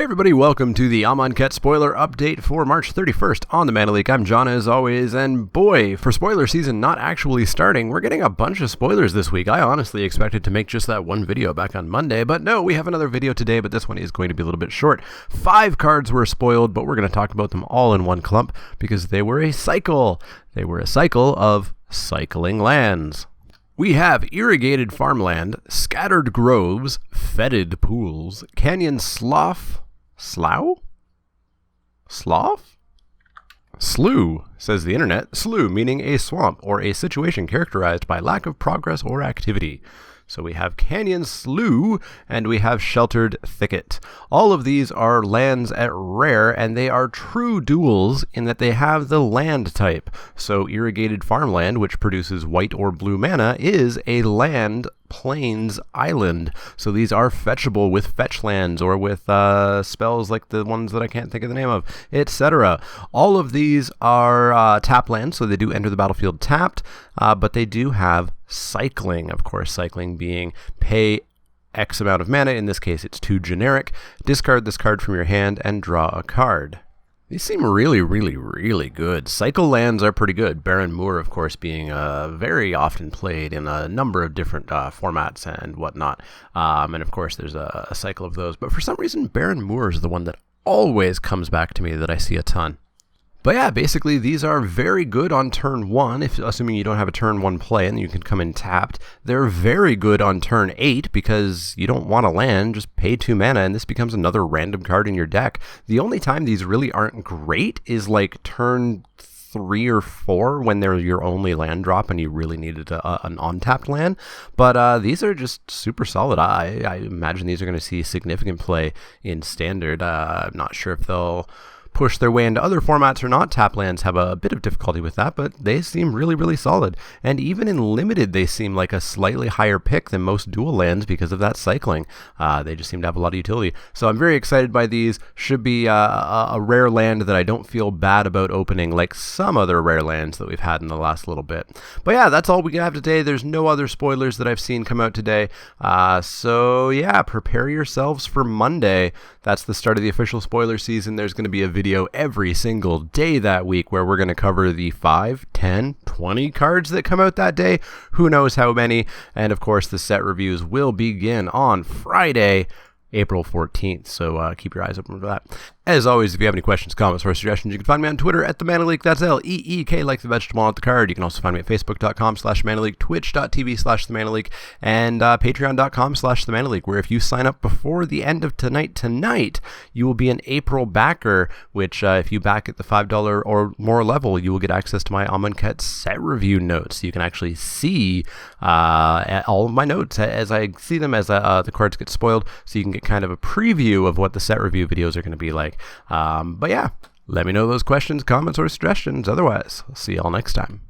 Everybody, welcome to the Amonkhet spoiler update for March 31st on the Mana Leek. I'm John as always, and boy, for spoiler season not actually starting, we're getting a bunch of spoilers this week. I honestly expected to make just that one video back on Monday, but no, we have another video today, but this one is going to be a little bit short. 5 cards were spoiled, but we're going to talk about them all in one clump because they were a cycle. They were a cycle of cycling lands. We have irrigated farmland, scattered groves, fetid pools, canyon slough, slough, slough, says the internet. Slough meaning a swamp or a situation characterized by lack of progress or activity. So we have Canyon Slough, and we have Sheltered Thicket. All of these are lands at rare, and they are true duals in that they have the land type. So Irrigated Farmland, which produces white or blue mana, is a land plains island. So these are fetchable with fetch lands or with spells like the ones that I can't think of the name of, etc. All of these are tap lands, so they do enter the battlefield tapped, but they do have cycling. Of course, cycling being pay X amount of mana. In this case, it's 2 generic. Discard this card from your hand and draw a card. These seem really good. Cycle lands are pretty good. Barren Moor, of course, being very often played in a number of different formats and whatnot. And of course, there's a cycle of those. But for some reason, Barren Moor is the one that always comes back to me that I see a ton. But yeah, basically these are very good on turn 1, assuming you don't have a turn 1 play and you can come in tapped. They're very good on turn 8 because you don't want to land, just pay 2 mana and this becomes another random card in your deck. The only time these really aren't great is like turn 3 or 4 when they're your only land drop and you really needed an untapped land. But these are just super solid. I imagine these are going to see significant play in Standard. I'm not sure if they'll push their way into other formats or not. Tap lands have a bit of difficulty with that, but they seem really solid. And even in Limited, they seem like a slightly higher pick than most dual lands because of that cycling. They just seem to have a lot of utility. So I'm very excited by these. Should be a rare land that I don't feel bad about opening like some other rare lands that we've had in the last little bit. But yeah, that's all we have today. There's no other spoilers that I've seen come out today. So yeah, prepare yourselves for Monday. That's the start of the official spoiler season. There's going to be a video every single day that week where we're going to cover the 5, 10, 20 cards that come out that day. Who knows how many? And of course, the set reviews will begin on Friday, April 14th. So keep your eyes open for that. As always, if you have any questions, comments, or suggestions, you can find me on Twitter at the Mana Leek. That's L-E-E-K, like the vegetable on the card. You can also find me at facebook.com/ManaLeek, twitch.tv/TheManaLeek, and patreon.com/TheManaLeek, where if you sign up before the end of tonight, you will be an April backer, which if you back at the $5 or more level, you will get access to my Amonkhet set review notes. You can actually see all of my notes as I see them as the cards get spoiled, so you can get kind of a preview of what the set review videos are going to be like. But yeah, let me know those questions, comments, or suggestions. Otherwise, I'll see y'all next time.